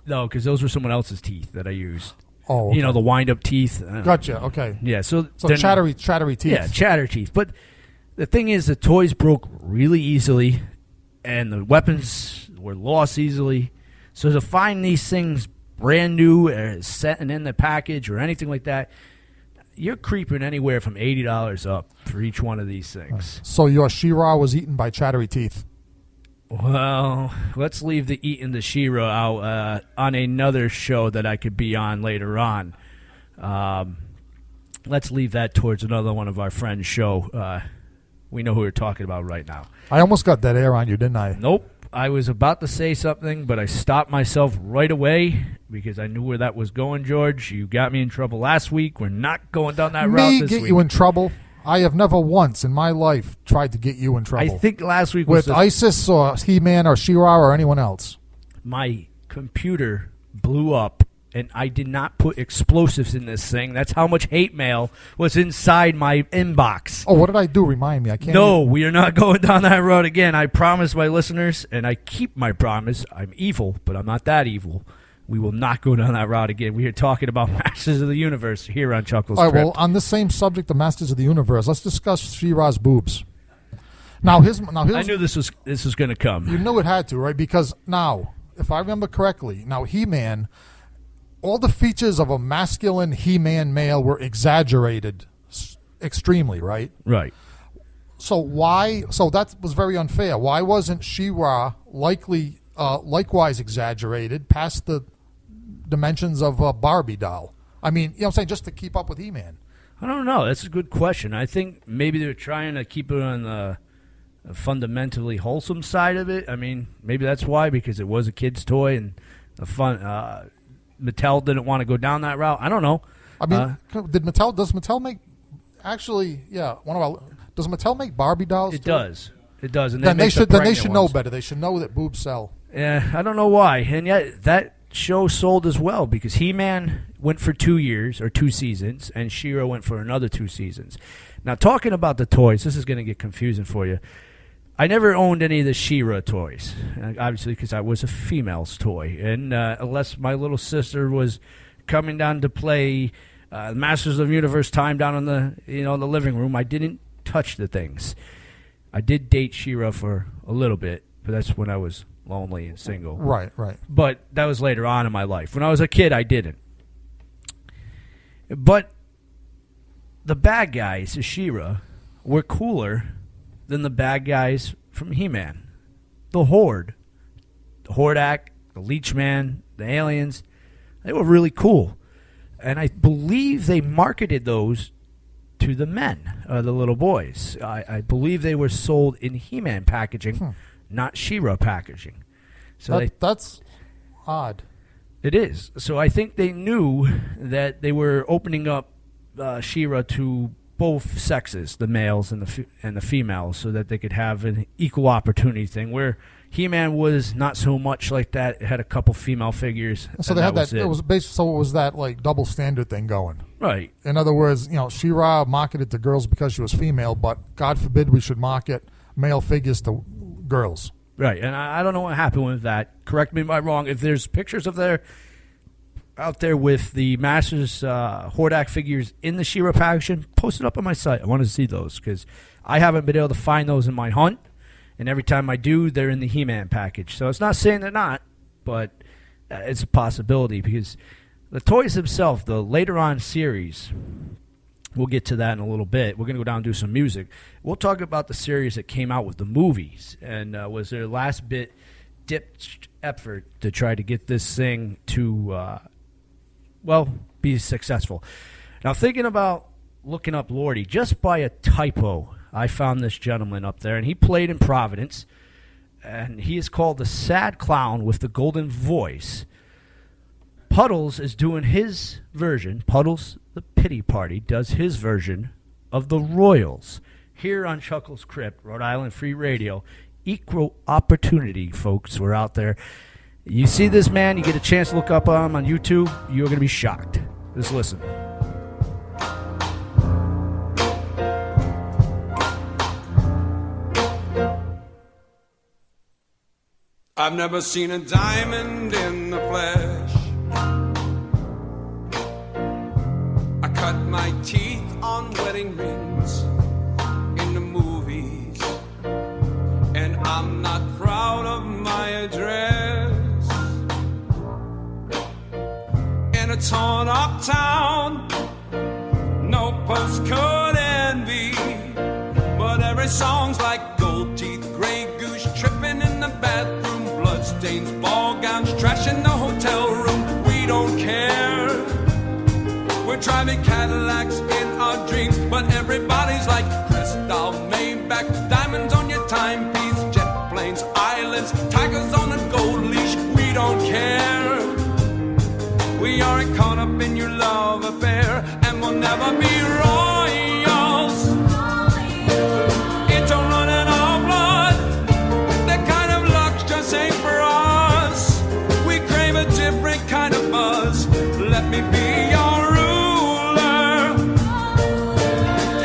No, because those were someone else's teeth that I used. Oh, okay. You know, the wind-up teeth. Gotcha. Okay. Yeah. So chattery teeth. Yeah, chatter teeth. But the thing is, the toys broke really easily, and the weapons were lost easily. So to find these things brand new, set and in the package or anything like that, you're creeping anywhere from $80 up for each one of these things. So your She-Ra was eaten by chattery teeth. Well, let's leave the eating the She-Ra out on another show that I could be on later on. Let's leave that towards another one of our friends' show. We know who we're talking about right now. I almost got that air on you, didn't I? Nope. I was about to say something, but I stopped myself right away because I knew where that was going, George. You got me in trouble last week. We're not going down that route this week. Me get you in trouble? I have never once in my life tried to get you in trouble. I think last week was with ISIS or He-Man or She-Ra or anyone else. My computer blew up, and I did not put explosives in this thing. That's how much hate mail was inside my inbox. Oh, what did I do? Remind me. I can't. No, we are not going down that road again. I promise my listeners, and I keep my promise. I'm evil, but I'm not that evil. We will not go down that route again. We are talking about Masters of the Universe here on Chuckles Crypt. All right, well, on this same subject of Masters of the Universe, let's discuss She-Ra's boobs. Now, I knew this was going to come. You knew it had to, right? Because now, if I remember correctly, now He-Man, all the features of a masculine He-Man male were exaggerated extremely, right? Right. So why? So that was very unfair. Why wasn't She-Ra likewise exaggerated past the dimensions of a Barbie doll? I mean, you know what I'm saying? Just to keep up with He-Man. I don't know. That's a good question. I think maybe they're trying to keep it on the fundamentally wholesome side of it. I mean, maybe that's why, because it was a kid's toy and the fun. Mattel didn't want to go down that route. I don't know. I mean, does Mattel make? Actually, yeah. Does Mattel make Barbie dolls? It does. It does. And then they should know ones. better. They should know that boobs sell. Yeah, I don't know why. And yet that show sold as well, because He-Man went for 2 years or 2 seasons, and She-Ra went for another 2 seasons. Now, talking about the toys, this is going to get confusing for you. I never owned any of the She-Ra toys, obviously, because I was a female's toy. And unless my little sister was coming down to play Masters of the Universe time down in the living room, I didn't touch the things. I did date She-Ra for a little bit, but that's when I was lonely and single. Right. But that was later on in my life. When I was a kid, I didn't. But the bad guys, the She-Ra, were cooler than the bad guys from He-Man. The Horde. The Hordak, the Leech Man, the aliens. They were really cool. And I believe they marketed those to the men, the little boys. I believe they were sold in He-Man packaging, not She-Ra packaging. So that's odd. It is. So I think they knew that they were opening up She-Ra to both sexes, the males and the females, so that they could have an equal opportunity thing. Where He-Man was not so much like that. It had a couple female figures. So they had that. It was based. So it was that like double standard thing going. Right. In other words, She-Ra marketed to girls because she was female, but God forbid we should market male figures to girls. Right, and I don't know what happened with that. Correct me if I'm wrong. If there's pictures of out there with the Masters Hordak figures in the She-Ra packaging, post it up on my site. I want to see those because I haven't been able to find those in my hunt, and every time I do, they're in the He-Man package. So it's not saying they're not, but it's a possibility because the toys themselves, the later on series, we'll get to that in a little bit. We're going to go down and do some music. We'll talk about the series that came out with the movies and was their last bit dipped effort to try to get this thing to, be successful. Now, thinking about looking up Lordy, just by a typo, I found this gentleman up there, and he played in Providence, and he is called the Sad Clown with the Golden Voice. Puddles is doing his version. Puddles, the Pity Party, does his version of the Royals here on Chuckles Crypt, Rhode Island Free Radio. Equal opportunity, folks. We're out there. You see this man, you get a chance to look up him on YouTube, you're going to be shocked. Just listen. I've never seen a diamond in the flesh. torn up town. No postcode envy, but every song's like gold teeth, gray goose tripping in the bathroom, bloodstains, ball gowns, trash in the hotel room. We don't care. We're driving Cadillacs in our dreams, but everybody's like crystal, Maybach, diamonds on your timepiece, jet planes, islands, tigers on a gold leash. We don't care. We aren't caught up in your love affair, and we'll never be royals. It don't run in our blood. That kind of luck just ain't for us. We crave a different kind of buzz. Let me be your ruler.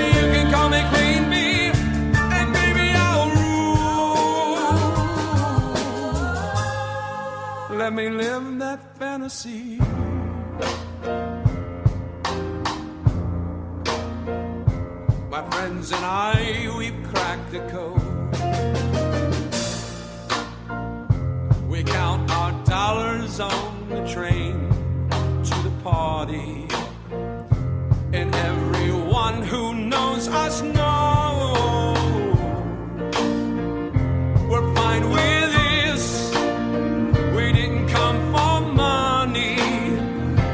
You can call me Queen Bee, and baby I'll rule. Let me live that fantasy. My friends and I, we've cracked the code. We count our dollars on the train to the party, and everyone who knows us knows we're fine with this. We didn't come for money,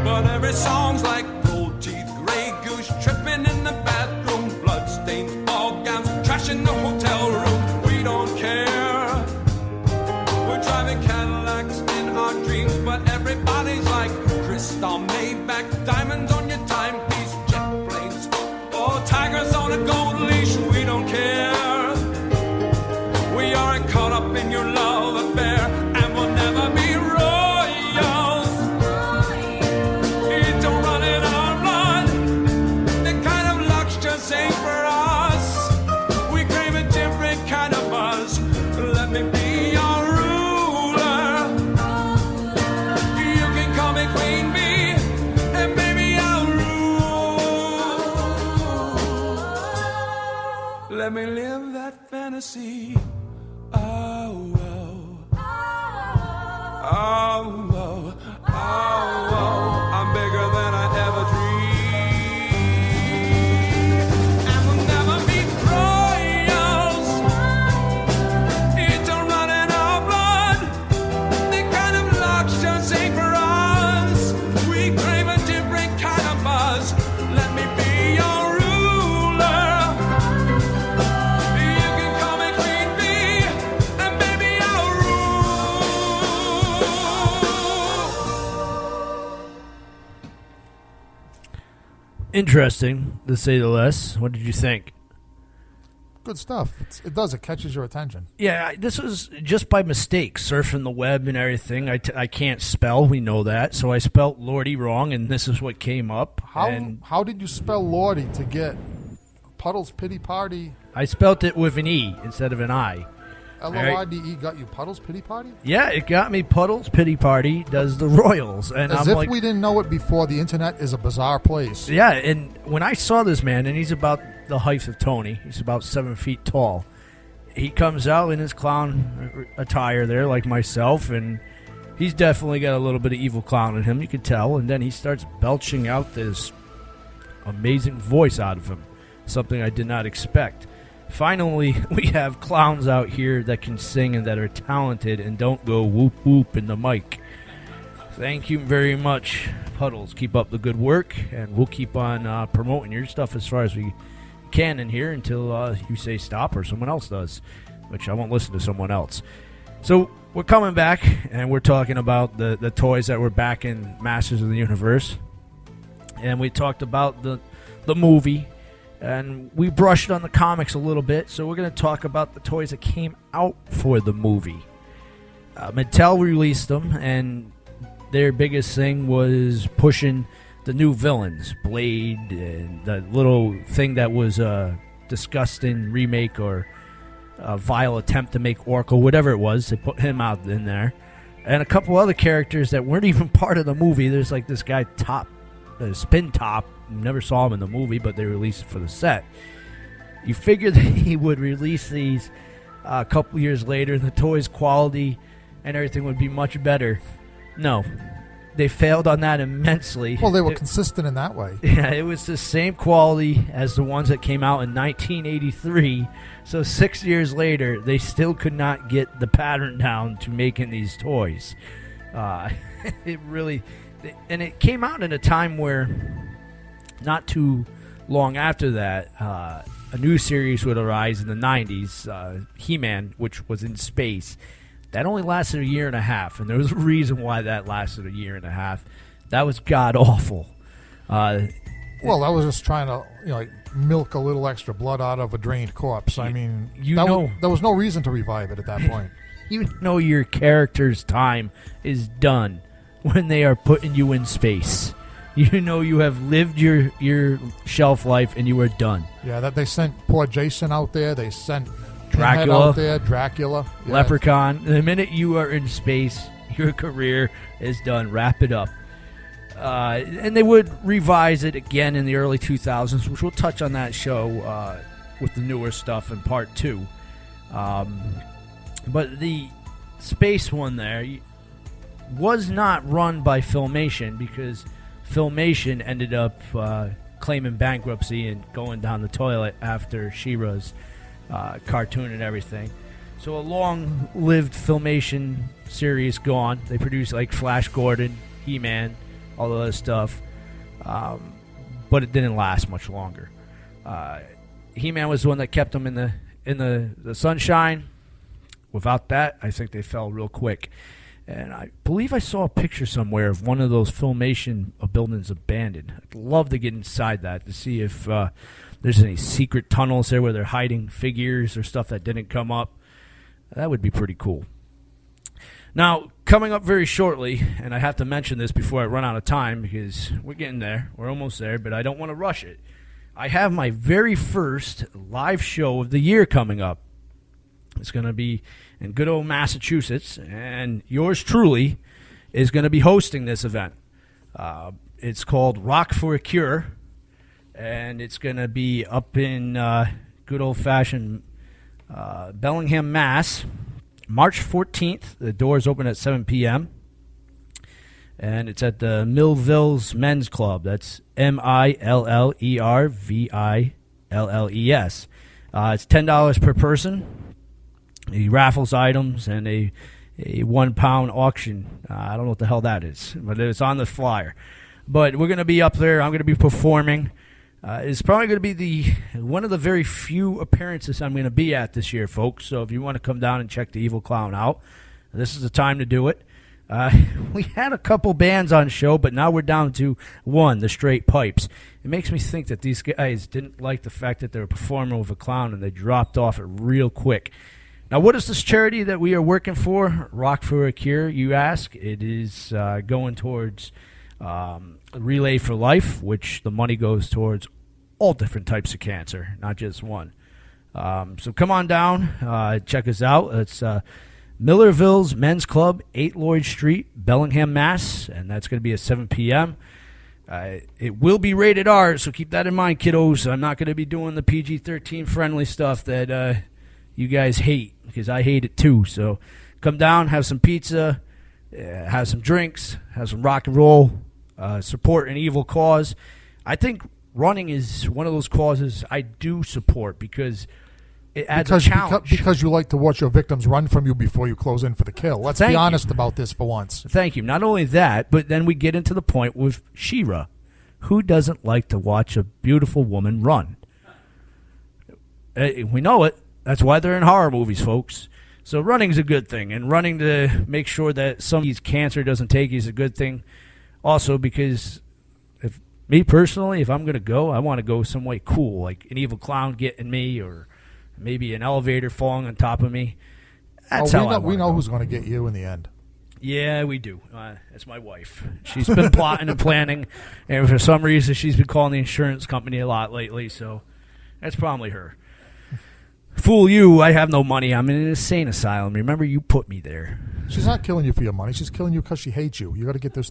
but every song's like gold teeth, gray goose tripping in the bathroom, bloodstains, ball gowns, trash in the hotel room. We don't care. We're driving Cadillacs in our dreams, but everybody's like crystal, Maybach, diamonds on your timepiece, jet planes, or tigers on a gold leash. We don't care. We aren't caught up in your love affair, and we'll never be royals. It don't run in our blood. That kind of luck's just ain't for us. We crave a different kind of buzz. Let me be your ruler. You can call me Queen Bee, and baby I'll rule. Let me live that fantasy. Oh, oh, oh, oh, oh, oh. I'm bigger than I ever dreamed, and we'll never be royals. It don't run in our blood. That kind of luck's just ain't for us. We crave a different kind of buzz. Let me be your ruler. You can call me Queen Bee, and baby I'll rule. Interesting, to say the least. What did you think? Good stuff. It does. It catches your attention. Yeah, this was just by mistake, surfing the web and everything. I can't spell, we know that, so I spelt Lordy wrong, and this is what came up. And How did you spell Lordy to get Puddle's Pity Party? I spelt it with an E instead of an I. L-O-R-D-E got you Puddle's Pity Party? Yeah, it got me. Puddle's Pity Party does the Royals. And As I'm if like, we didn't know it before. The internet is a bizarre place. yeah, and when I saw this man, and he's about the height of Tony, he's about 7 feet tall. He comes out in his clown attire there, like myself, and he's definitely got a little bit of evil clown in him, you can tell. And then he starts belching out this amazing voice out of him, something I did not expect. Finally, we have clowns out here that can sing and that are talented and don't go whoop whoop in the mic. Thank you very much, Puddles. Keep up the good work, and we'll keep on promoting your stuff as far as we can in here until you say stop or someone else does, which I won't listen to someone else. So we're coming back, and we're talking about the toys that were back in Masters of the Universe. And we talked about the movie, and we brushed on the comics a little bit, so we're going to talk about the toys that came out for the movie. Mattel released them, and their biggest thing was pushing the new villains, Blade, and the little thing that was a disgusting remake or a vile attempt to make Oracle, whatever it was. They put him out in there. And a couple other characters that weren't even part of the movie. There's like this guy, Spin Top. Never saw him in the movie, but they released it for the set. You figured that he would release these a couple years later, and the toys' quality and everything would be much better. No. they failed on that immensely. Well, they were consistent in that way. Yeah, it was the same quality as the ones that came out in 1983. So 6 years later, they still could not get the pattern down to making these toys. It really, and it came out in a time where, not too long after that, a new series would arise in the 90s, He-Man, which was in space. That only lasted a year and a half, and there was a reason why that lasted a year and a half. That was god-awful. Well, I was just trying to, like, milk a little extra blood out of a drained corpse. I mean, there was no reason to revive it at that point. You know your character's time is done when they are putting you in space. You know you have lived your shelf life and you are done. Yeah, that they sent poor Jason out there. They sent Dracula out there, Dracula. Yeah. Leprechaun. The minute you are in space, your career is done. Wrap it up. And they would revise it again in the early 2000s, which we'll touch on that show with the newer stuff in part 2. But the space one there was not run by Filmation, because Filmation ended up claiming bankruptcy and going down the toilet after She-Ra's cartoon and everything. So a long-lived Filmation series gone. They produced like Flash Gordon, He-Man, all the other stuff, but it didn't last much longer. He-Man was the one that kept them in the sunshine. Without that, I think they fell real quick. And I believe I saw a picture somewhere of one of those Filmation buildings abandoned. I'd love to get inside that to see if there's any secret tunnels there where they're hiding figures or stuff that didn't come up. That would be pretty cool. Now, coming up very shortly, and I have to mention this before I run out of time because we're getting there. We're almost there, but I don't want to rush it. I have my very first live show of the year coming up. It's going to be in good old Massachusetts, and yours truly is going to be hosting this event. It's called Rock for a Cure, and it's going to be up in good old-fashioned Bellingham, Mass., March 14th. The doors open at 7 p.m., and it's at the Millvilles Men's Club. That's Millervilles. It's $10 per person. He raffles items and a 1 pound auction. I don't know what the hell that is, but it's on the flyer. But we're going to be up there. I'm going to be performing. It's probably going to be one of the very few appearances I'm going to be at this year, folks. So if you want to come down and check the Evil Clown out, this is the time to do it. We had a couple bands on show, but now we're down to one, the Straight Pipes. It makes me think that these guys didn't like the fact that they were performing with a clown, and they dropped off it real quick. Now, what is this charity that we are working for? Rock for a Cure, you ask. It is going towards Relay for Life, which the money goes towards all different types of cancer, not just one. So come on down, check us out. It's Millerville's Men's Club, 8 Lloyd Street, Bellingham, Mass., and that's going to be at 7 p.m. It will be rated R, so keep that in mind, kiddos. I'm not going to be doing the PG-13 friendly stuff that you guys hate, because I hate it too. So come down, have some pizza, have some drinks, have some rock and roll, support an evil cause. I think running is one of those causes I do support because it adds a challenge. Because you like to watch your victims run from you before you close in for the kill. Let's be honest about this for once. Thank you. Not only that, but then we get into the point with She-Ra. Who doesn't like to watch a beautiful woman run? We know it. That's why they're in horror movies, folks. So running's a good thing, and running to make sure that somebody's cancer doesn't take you is a good thing. Also, because if I'm going to go, I want to go some way cool, like an evil clown getting me, or maybe an elevator falling on top of me. That's how we know who's going to get you in the end. Yeah, we do. That's my wife. She's been plotting and planning, and for some reason she's been calling the insurance company a lot lately, so that's probably her. Fool you, I have no money. I'm in an insane asylum. Remember, you put me there. She's not killing you for your money. She's killing you because she hates you. You got to get this